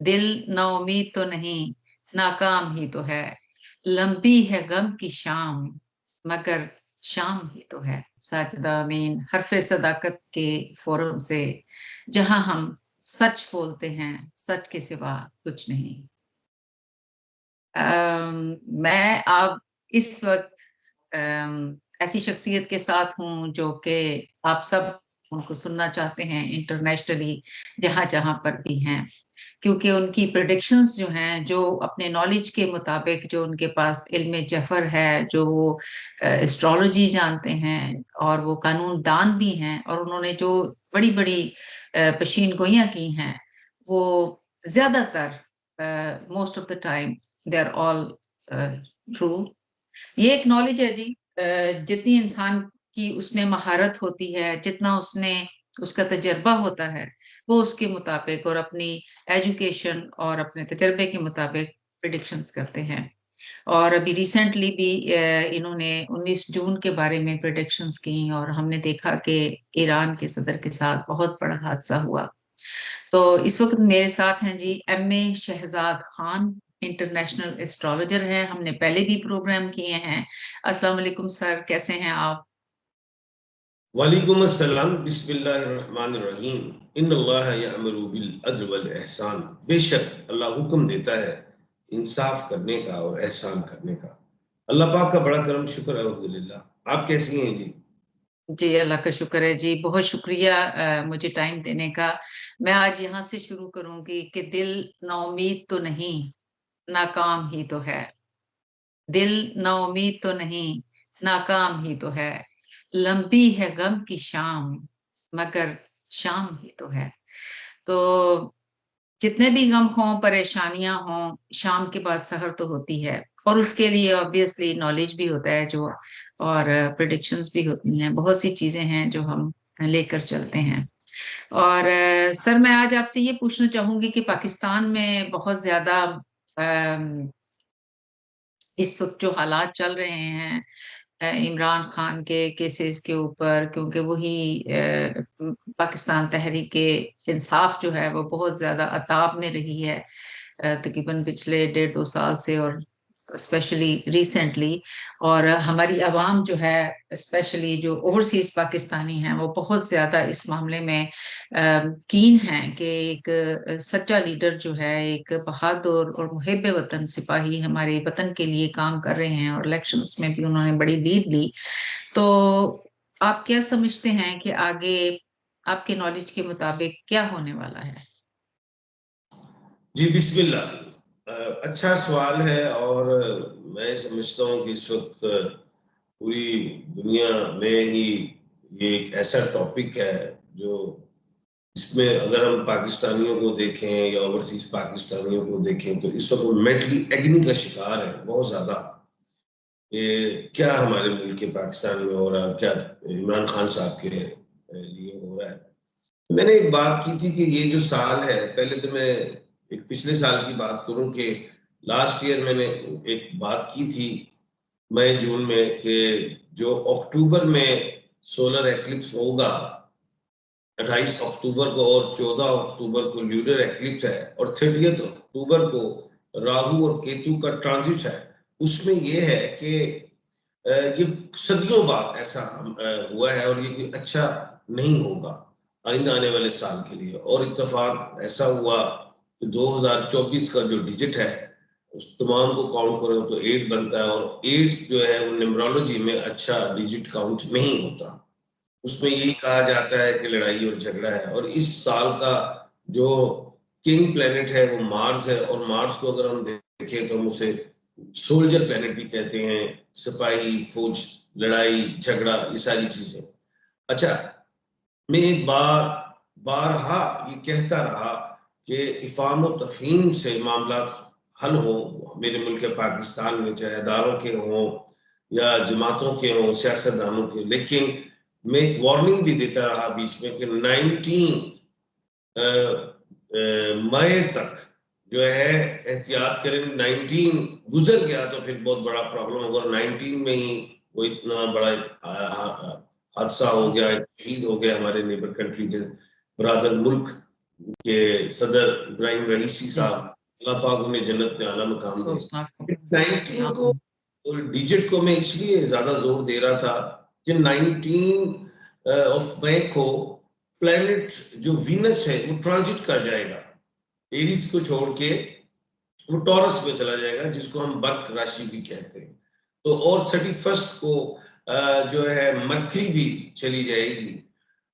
दिल नाउमीद तो नहीं, नाकाम ही तो है। लंबी है गम की शाम, मगर शाम ही तो है। साजिदा अमीन हरफे सदाकत के फोरम से, जहां हम सच बोलते हैं, सच के सिवा कुछ नहीं। मैं अब इस वक्त ऐसी शख्सियत के साथ हूँ जो कि आप सब उनको सुनना चाहते हैं इंटरनेशनली, जहाँ जहाँ पर भी हैं, क्योंकि उनकी प्रेडिक्शंस जो हैं, जो अपने नॉलेज के मुताबिक, जो उनके पास इल्म जफर है, जो वो एस्ट्रोलॉजी जानते हैं और वो कानून दान भी हैं, और उन्होंने जो बड़ी बड़ी पेशीन गोइयाँ की हैं, वो ज्यादातर most of the time they are all true. ये एक नॉलेज है जी। जितनी इंसान की उसमें महारत होती है, जितना उसने उसका तजर्बा होता है, वो उसके मुताबिक और अपनी एजुकेशन और अपने तजर्बे के मुताबिक प्रिडिक्शंस करते हैं। और अभी रिसेंटली भी इन्होंने 19 जून के बारे में प्रिडिक्शंस की, और हमने देखा कि ईरान के सदर के साथ बहुत बड़ा हादसा हुआ। तो इस वक्त मेरे साथ हैं जी MA Shahzad Khan, international astrologer हैं, हमने पहले भी प्रोग्राम किए हैं। अस्सलाम वालेकुम सर, कैसे हैं आप? वालेकुम अस्सलाम, बिस्मिल्लाहिर्रहमानिर्रहीम। इन्नल्लाह यअमुरु बिल अद्ल वल एहसान। बेशक अल्लाह हुक्म देता है इंसाफ करने का और एहसान करने का। अल्लाह पाक का बड़ा करम, शुक्र अल्हम्दुलिल्लाह। आप कैसी हैं जी? जी अल्लाह का शुक्र है जी, बहुत शुक्रिया मुझे टाइम देने का। मैं आज यहाँ से शुरू करूंगी कि दिल नाउमीद तो नहीं, नाकाम ही तो है। दिल नाउमीद तो नहीं, नाकाम ही तो है। लंबी है गम की शाम, मगर शाम ही तो है। तो जितने भी गम हों, परेशानियां हों, शाम के बाद सहर तो होती है, और उसके लिए ऑब्वियसली नॉलेज भी होता है जो, और प्रिडिक्शंस भी होती हैं, बहुत सी चीजें हैं जो हम लेकर चलते हैं। और सर, मैं आज आपसे ये पूछना चाहूंगी कि पाकिस्तान में बहुत ज्यादा अम, इस वक्त जो हालात चल रहे हैं इमरान खान के केसेस के ऊपर, क्योंकि वही पाकिस्तान तहरीक इंसाफ जो है वो बहुत ज्यादा अताब में रही है तकरीबन पिछले 1.5-2 साल से, और स्पेशली रिसेंटली। और हमारी आवाम जो है, स्पेशली जो ओवरसीज पाकिस्तानी हैं, वो बहुत ज्यादा इस मामले में कीन हैं कि एक सच्चा लीडर जो है, एक बहादुर और मुहिब वतन सिपाही हमारे वतन के लिए काम कर रहे हैं, और इलेक्शंस में भी उन्होंने बड़ी लीड ली। तो आप क्या समझते हैं कि आगे आपके नॉलेज के मुताबिक क्या होने वाला है? जी बिस्मिल्लाह। अच्छा सवाल है, और मैं समझता हूँ कि इस वक्त पूरी दुनिया में ही ये एक ऐसा टॉपिक है जो, इसमें अगर हम पाकिस्तानियों को देखें या ओवरसीज पाकिस्तानियों को देखें, तो इस वक्त मेंटली एग्नी का शिकार है बहुत ज्यादा। ये क्या हमारे मुल्क के पाकिस्तान में हो रहा है, क्या इमरान खान साहब के लिए हो रहा है। मैंने एक बात की थी कि ये जो साल है, पहले तो मैं एक पिछले साल की बात करूं कि लास्ट ईयर मैंने एक बात की थी मई जून में कि जो अक्टूबर में सोलर एक्लिप्स होगा 28 अक्टूबर को, और 14 अक्टूबर को ल्यूनर एक्लिप्स है, और 30 अक्टूबर को राहु और केतु का ट्रांजिट है। उसमें यह है कि ये सदियों बाद ऐसा हुआ है, और ये कोई अच्छा नहीं होगा आइंदा आने वाले साल के लिए। और इत्तेफाक ऐसा हुआ कि 2024 का जो डिजिट है, उस तमाम को काउंट करो तो 8 बनता है, और 8 जो है वो न्यूमरोलॉजी में अच्छा डिजिट काउंट नहीं होता। उसमें यही कहा जाता है कि लड़ाई और झगड़ा है। और इस साल का जो किंग प्लेनेट है वो मार्स है, और मार्स को अगर हम देखें तो हम उसे सोल्जर प्लेनेट भी कहते हैं, सिपाही, फौज, लड़ाई झगड़ा, ये सारी चीजें। अच्छा, मैं एक बार बारहा ये कहता रहा कि इफाम और तफहीम से मामला हल हो मेरे मुल्क पाकिस्तान में, चाहे अदारों के हों या जमातों के हों, सियासतदानों के। लेकिन मैं एक वार्निंग भी देता रहा बीच में कि 19 मई तक जो है एहतियात करें। 19 गुजर गया तो फिर बहुत बड़ा प्रॉब्लम होगा। 19 में ही वो इतना बड़ा हादसा हो गया, शहीद हो गया हमारे नेबर कंट्री के बरादर मुल्क के सदर इब्राहिम रईसी जी, साहब, अल्लाह पाक उन्हें जन्नत में आला मकाम दे। अफ़सोसनाक खबर है। जी, 19 को आमीन। और डिजिट को मैं इसलिए ज्यादा जोर दे रहा था कि 19 ऑफ मई को प्लेनेट जो वीनस है वो ट्रांजिट कर जाएगा, एरीज को छोड़ के वो टॉरस में चला जाएगा, जिसको हम बर्क राशि भी कहते हैं। तो और 31 को जो है मरकरी भी चली जाएगी।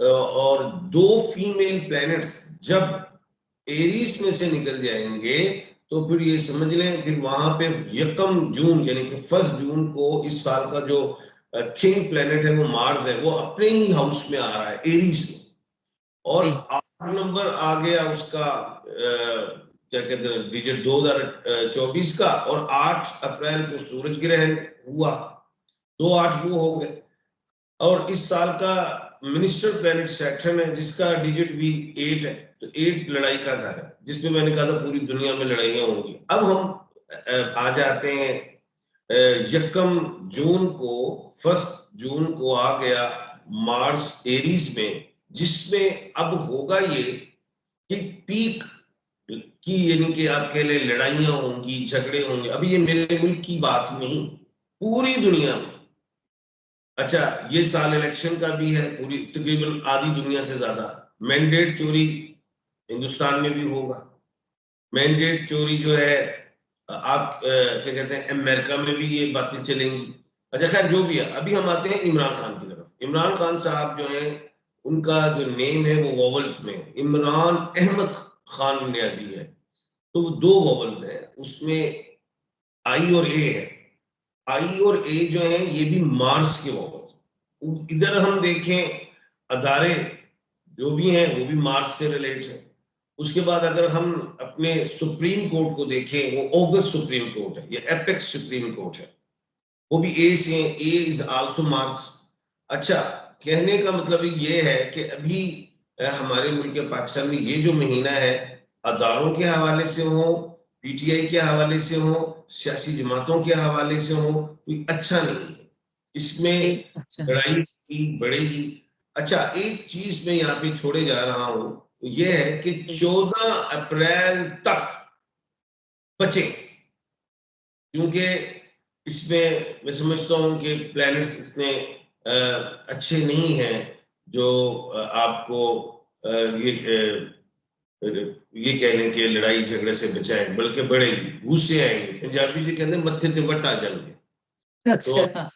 और दो फीमेल प्लैनेट्स जब एरीज में से निकल जाएंगे तो फिर ये समझ लें, फिर वहां पे 1 जून यानी कि 1 जून को इस साल का जो किंग प्लैनेट है वो मार्स है, वो अपने ही हाउस में आ रहा है, एरीज में। और जी, 8 नंबर आ गया उसका क्या कहते हैं डिजिट 2024 का, और 8 अप्रैल को सूरज ग्रहण हुआ, 2-8 वो हो गए। और इस साल का मिनिस्टर प्लेनेट सैटर्न है, जिसका डिजिट भी 8 है। तो 8 लड़ाई का घर है, जिसमें मैंने कहा था पूरी दुनिया में लड़ाइयां होंगी। अब हम आ जाते हैं 1 जून को, 1 जून को आ गया मार्स एरीज में, जिसमें अब होगा ये कि पीक की यानी कि आप कह ले लड़ाइयां होंगी, झगड़े होंगे। अभी ये मेरे मुल्क की बात नहीं, पूरी दुनिया में। अच्छा, ये साल इलेक्शन का भी है, पूरी तकरीबन आधी दुनिया से ज्यादा। मैंडेट चोरी हिंदुस्तान में भी होगा। मैंडेट चोरी जो है आप क्या कहते हैं, अमेरिका में भी ये बातें चलेंगी। अच्छा खैर, जो भी है, अभी हम आते हैं इमरान खान की तरफ। इमरान खान साहब जो है, उनका जो नेम है वो वॉवल्स में है। इमरान अहमद खान न्याजी है, तो वो 2 वॉवल्स है उसमें, आई और ए है। आई और ए जो है ये भी मार्स के वॉवल्स। इधर हम देखें अदारे जो भी हैं वो भी मार्स से रिलेट है। उसके बाद अगर हम अपने सुप्रीम कोर्ट को देखें, वो ऑगस्ट सुप्रीम कोर्ट है, ये एपेक्स सुप्रीम कोर्ट है, वो भी ए से, ए इज आल्सो मार्स। अच्छा, कहने का मतलब ये है कि अभी हमारे मुल्क के पाकिस्तान में ये जो महीना है, अदारों के हवाले से हो, पीटीआई के हवाले से हो, सियासी जमातों के हवाले से हो, कोई अच्छा नहीं है। जी, इसमें अच्छा। लड़ाई की बढ़ेगी। अच्छा, एक चीज मैं यहाँ पे छोड़े जा रहा हूं, ये है कि जी, 14 अप्रैल तक बचे, क्योंकि इसमें मैं समझता हूँ कि प्लैनेट्स इतने अच्छे नहीं हैं जो आपको ये ये कह लें कि लड़ाई झगड़े से बचाएं, बल्कि बढ़ेगी, गुस्से आएंगे। पंजाबी जी कहते हैं मत्थे ते वट आ जाएंगे। तो अच्छा।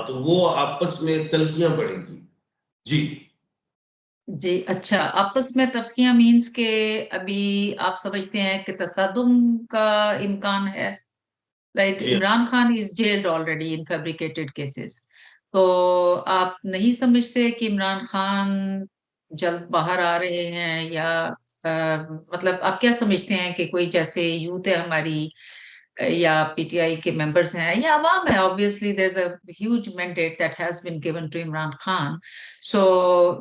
तो वो आपस में तल्खियां बढ़ेगी। जी जी, अच्छा, आपस में तरक्कियाँ मीन्स के अभी आप समझते हैं कि तसद्दुम का इम्कान है? लाइक जी Imran Khan is jailed already in fabricated cases. तो आप नहीं समझते कि इमरान खान जल्द बाहर आ रहे हैं, या मतलब आप क्या समझते हैं कि कोई जैसे यूथ है हमारी, या पीटीआई के मेंबर्स हैं या अवाम है, obviously there is a huge mandate that has been given to Imran Khan, so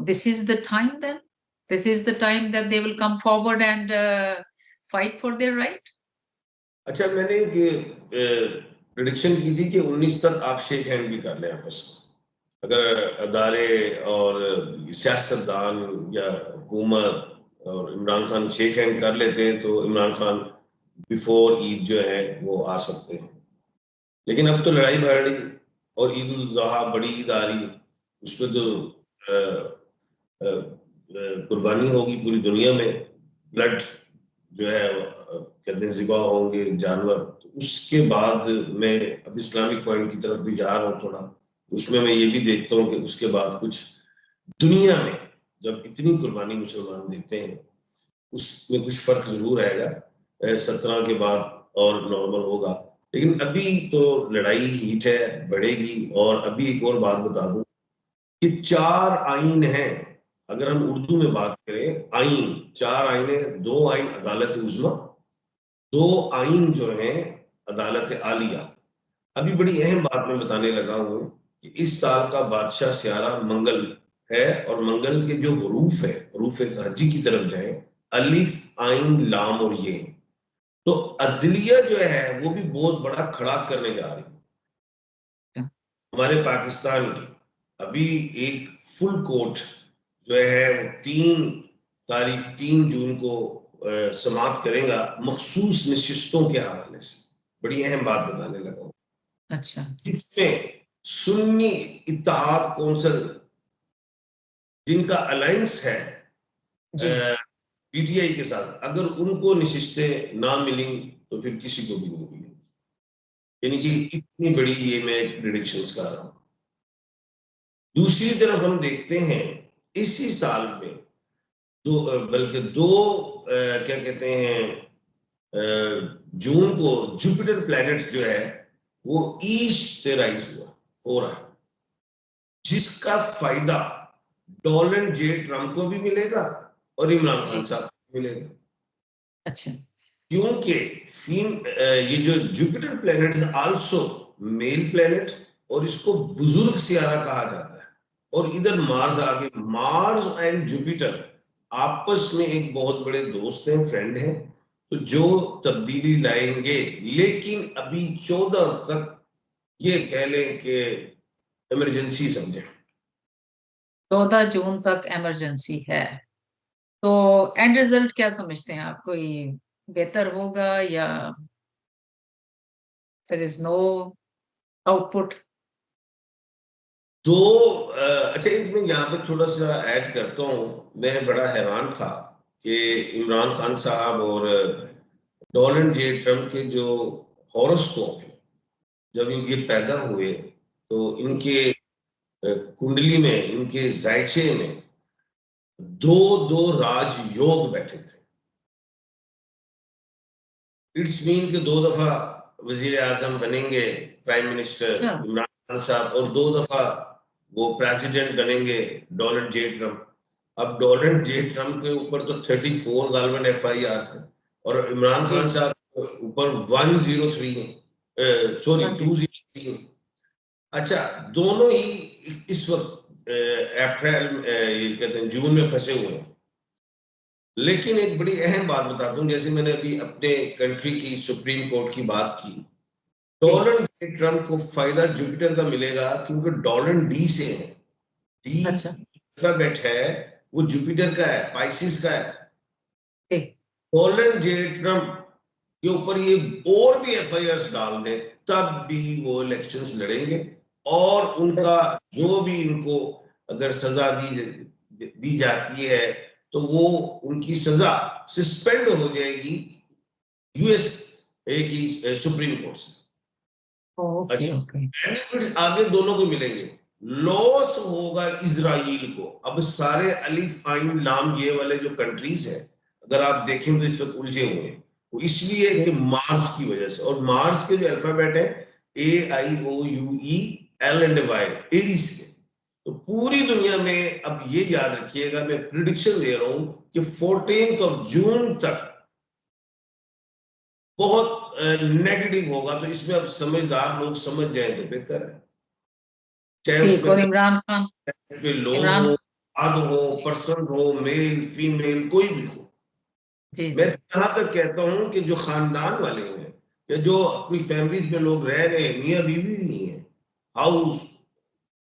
this is the time then, this is the time that they will come forward and fight for their right. अच्छा, मैंने एक prediction की थी कि 19 तक आप shake hand भी कर लें आपस में। अगर अदारे और सियासतदान या हुकूमत और इमरान खान शेक हैंड कर लेते हैं, तो इमरान खान बिफोर ईद जो है वो आ सकते हैं। लेकिन अब तो लड़ाई बढ़ रही, और ईद उल जुहा बड़ी ईद आ रही है, उसमें तो कुर्बानी होगी पूरी दुनिया में। ब्लड जो है कहते हैं ज़िबा होंगे जानवर। तो उसके बाद मैं अब इस्लामिक पॉइंट की तरफ भी जा रहा हूँ थोड़ा। उसमें मैं ये भी देखता हूँ कि उसके बाद कुछ दुनिया में जब इतनी कुर्बानी मुसलमान देते हैं, उसमें कुछ फर्क जरूर आएगा 17 के बाद, और नॉर्मल होगा। लेकिन अभी तो लड़ाई हीट है, बढ़ेगी। और अभी एक और बात बता दूं कि 4 आइन हैं। अगर हम उर्दू में बात करें, आइन 4 आइन है। 2 आइन अदालत उज़्मा, 2 आइन जो है अदालत आलिया। अभी बड़ी अहम बात मैं बताने लगा हूं कि इस साल का बादशाह स्यारा मंगल है, और मंगल के जो हरूफ है, हरूफ हजी की तरफ जाए, अलिफ आइन लाम और ये। तो अदलिया जो है वो भी बहुत बड़ा खड़ा करने जा रही है हमारे पाकिस्तान की। अभी एक फुल कोर्ट जो है वो 3 तारीख 3 जून को समाप्त करेगा मखसूस नशिस्तों के हवाले से। बड़ी अहम बात बताने लगा हूं। अच्छा। जिसमें सुन्नी इत्तेहाद कौंसिल जिनका अलायंस है जी। पीटीआई के साथ, अगर उनको नशिस्तें ना मिली तो फिर किसी को भी नहीं मिलेंगी। यानी कि अच्छा। इतनी बड़ी ये मैं प्रिडिक्शंस कर रहा हूं। दूसरी तरफ हम देखते हैं इसी साल में बल्कि दो क्या कहते हैं जून को जुपिटर प्लैनेट जो है वो ईस्ट से राइज हो रहा है, जिसका फायदा डोनाल्ड जे ट्रंप को भी मिलेगा और इमरान खान जी। साहब को मिलेगा। अच्छा। क्योंकि ये जो जुपिटर प्लैनेट है आल्सो मेल प्लैनेट, और इसको बुजुर्ग सियारा कहा जाता है। और इधर मार्स अच्छा। आगे, मार्स एंड जुपिटर आपस में एक बहुत बड़े दोस्त हैं, फ्रेंड हैं, तो जो तब्दीली लाएंगे। लेकिन अभी 14 तक ये कह लें कि इमरजेंसी समझे। 14 जून तक इमरजेंसी है। तो एंड रिजल्ट क्या समझते हैं आप? कोई बेहतर होगा या देयर इज नो आउटपुट? तो अच्छा, एक मैं यहाँ पे थोड़ा सा ऐड करता हूँ। मैं बड़ा हैरान था कि इमरान खान साहब और डोनाल्ड जे ट्रंप के जो हॉरोस्कोप है, जब ये पैदा हुए तो इनके कुंडली में, इनके जायचे में दो दो राजयोग बैठे थे। इट्स मीन के 2 दफा वजीर आजम बनेंगे, प्राइम मिनिस्टर अच्छा। इमरान खान साहब, और 2 दफा वो प्रेसिडेंट बनेंगे डोनाल्ड जे ट्रंप। अब डोनाल्ड जे ट्रंप के ऊपर तो 34 गालमन FIR है, और इमरान जी। खान साहब के ऊपर 103 है, सॉरी हाँ जी। 203 है। अच्छा, दोनों ही इस वक्त अप्रैल ये कहते हैं जून में फंसे हुए हैं। लेकिन एक बड़ी अहम बात बताता हूँ, जैसे मैंने अभी अपने कंट्री की सुप्रीम कोर्ट की बात की, जी। डोनाल्ड ट्रंप को फायदा जुपिटर का मिलेगा क्योंकि डोनाल्ड डी से है। डी अच्छा। अल्फाबेट है, वो जुपिटर का है, पाइसिस का है। जी। डोनाल्ड जे ट्रंप के ऊपर ये और भी FIRs डाल दे, तब भी वो इलेक्शंस लड़ेंगे, और उनका जो भी इनको अगर सजा दी जाती है तो वो उनकी सजा सस्पेंड हो जाएगी US की सुप्रीम कोर्ट से। ओके। अच्छा, ओके। बेनिफिट्स आगे दोनों को मिलेंगे। लॉस होगा इजराइल को। अब सारे अलिफ आइन लाम ये वाले जो कंट्रीज है, अगर आप देखें तो इस वक्त उलझे हुए हैं, वो इसलिए कि मार्स की वजह से। और मार्स के जो अल्फाबेट है AIOUEL and Y, एरीज के। तो पूरी दुनिया में अब ये याद रखिएगा, मैं प्रिडिक्शन दे रहा हूं कि 14 जून तक बहुत नेगेटिव होगा। तो इसमें अब समझदार लोग समझ जाए तो बेहतर है, चाहे ठीक। उसमें और इमरान खान, उसमें लोग इमरान। हो, आद हो, जी। पर्सन हो, मेल फीमेल कोई भी हो। जी। मैं जी। यहाँ तक कहता हूँ कि जो खानदान वाले हैं या जो अपनी फैमिलीज में लोग रह रहे हैं, मियाँ बीवी नहीं है, हाउस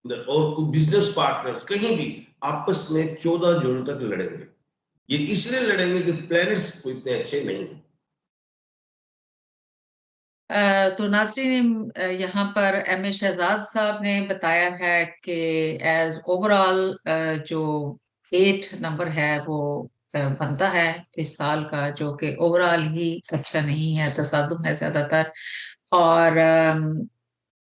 और बिजनेस पार्टनर्स कहीं भी आपस में 14 जून तक लड़ेंगे। ये इसलिए लड़ेंगे कि प्लैनेट्स कोई इतने अच्छे नहीं हैं। तो नाज़रीन, यहाँ पर M.A. शहजाद साहब ने बताया है कि एज ओवरऑल जो 8 नंबर है वो बनता है इस साल का, जो कि ओवरऑल ही अच्छा नहीं है, तसादुम है ज्यादातर। और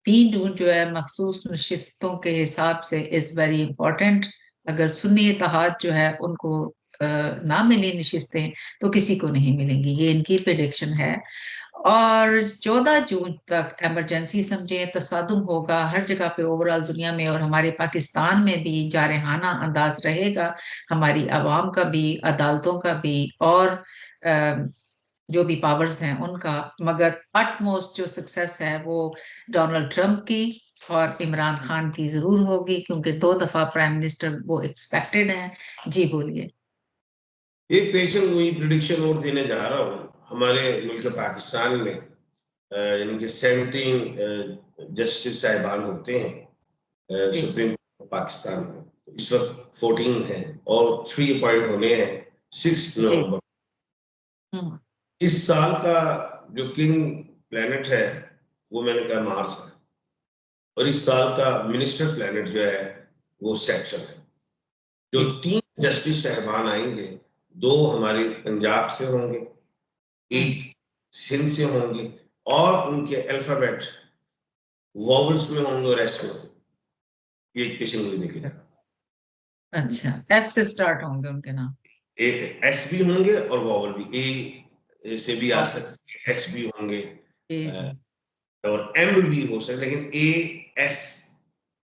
3 जून जो है मखसूस नशिस्तों के हिसाब से इज वेरी इंपॉर्टेंट। अगर सुन्नी इत्तेहाद जो है उनको ना मिली नशिस्तें तो किसी को नहीं मिलेंगी, ये इनकी प्रिडिक्शन है। और 14 जून तक इमरजेंसी समझे, तसादुम होगा हर जगह पे ओवरऑल दुनिया में, और हमारे पाकिस्तान में भी जारहाना अंदाज रहेगा, हमारी आवाम का भी, अदालतों का भी, और जो भी पावर्स हैं उनका। मगर अटमोस्ट जो सक्सेस है वो डोनाल्ड ट्रंप की और इमरान खान की जरूर होगी, क्योंकि 2 दफा प्राइम मिनिस्टर वो एक्सपेक्टेड हैं। जी बोलिए। एक पेशेंट हुई प्रिडिक्शन और देने जा रहा हूँ। हमारे मुल्क पाकिस्तान में यानी कि 17 जस्टिस साहिबान होते हैं जी। सुप्रीम कोर्ट ऑफ पाकिस्तान में। इस वक्त 14 है और 3 अपॉइंट होने हैं 6 जी। नवंबर। हम्म। इस साल का जो किंग प्लेनेट है वो मैंने कहा मार्स है, और इस साल का मिनिस्टर प्लेनेट जो है वो सैटर्न है। जो जी। 3 जस्टिस साहबान आएंगे, 2 हमारे पंजाब से होंगे, हम्म। एक सिंध से होंगे, और उनके अल्फाबेट वॉवल्स में होंगे और एस में होंगे। ये एक पेशन गोई देखे जाएगा। अच्छा, एस से स्टार्ट होंगे उनके नाम? एक एस भी होंगे और वॉवल भी, ए से भी आ वाह। सकते हैं, एस भी होंगे, जी अ, जी। और एम भी हो सकते, लेकिन ए एस,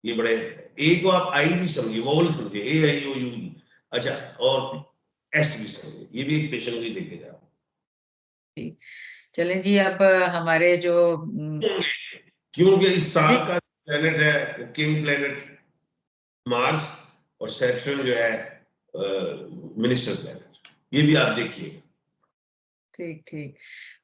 ये बड़े, ए को आप आई भी समझिए, वॉवल समझिए, ए आई ओ यू ई, अच्छा, और एस भी समझिए, ये भी एक पेशन गोई देखे जाएगा। जी। चलें जी, अब हमारे जो क्योंकि इस जी। साल का प्लेनेट है वो किंग प्लेनेट मार्स, और सैटर्न जो है मिनिस्टर प्लेनेट, ये भी आप देखिए। ठीक ठीक।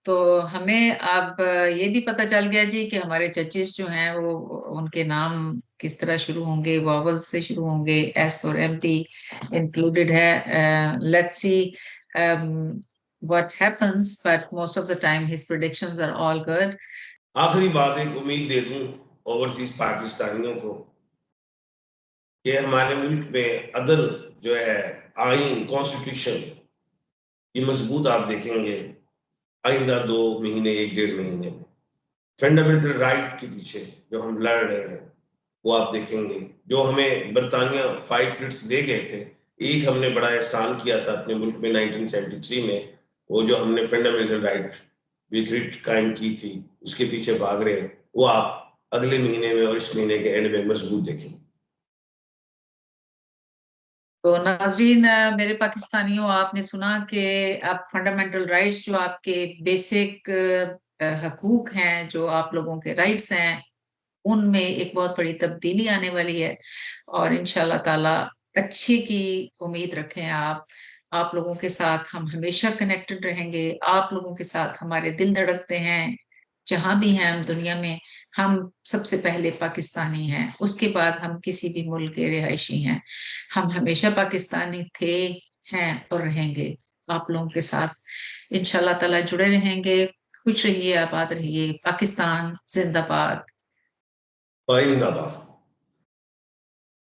तो हमें अब ये भी पता चल गया जी कि हमारे जजेस जो हैं वो उनके नाम किस तरह शुरू होंगे, वॉवल से शुरू होंगे, एस और एम भी इंक्लूडेड है। Let's see what happens, but most of the time his predictions are all good. आखिरी बात एक उम्मीद दे दूं ओवरसीज पाकिस्तानियों को, कि हमारे मुल्क में अदल जो है, आइन, कॉन्स्टिट्यूशन, ये मजबूत आप देखेंगे आइंदा 2 महीने, 1 डेढ़ महीने में। फंडामेंटल राइट के पीछे जो हम लड़ रहे हैं वो आप देखेंगे। जो हमें बरतानिया 5 मिनट्स दे गए थे, एक हमने बड़ा एहसान किया था अपने मुल्क में 1973 में, वो जो हमने फंडामेंटल राइट विक्रिट कायम की थी, उसके पीछे भाग रहे हैं, वो आप अगले महीने में और इस महीने के एंड में मजबूत देखेंगे। तो नाजरीन, मेरे पाकिस्तानियों, आपने सुना कि आप फंडामेंटल राइट्स, जो आपके बेसिक हकूक हैं, जो आप लोगों के राइट्स हैं, उनमें एक बहुत बड़ी तब्दीली आने वाली है। और इंशाल्लाह ताला अच्छे की उम्मीद रखें आप लोगों के साथ हम हमेशा कनेक्टेड रहेंगे। आप लोगों के साथ हमारे दिल धड़कते हैं, जहां भी हैं हम दुनिया में। हम सबसे पहले पाकिस्तानी हैं, उसके बाद हम किसी भी मुल्क के रिहायशी हैं। हम हमेशा पाकिस्तानी थे, हैं और रहेंगे आप लोगों के साथ। इंशाल्लाह ताला जुड़े रहेंगे। खुश रहिए, आबाद रहिए। पाकिस्तान जिंदाबाद। पाइंदाबाद।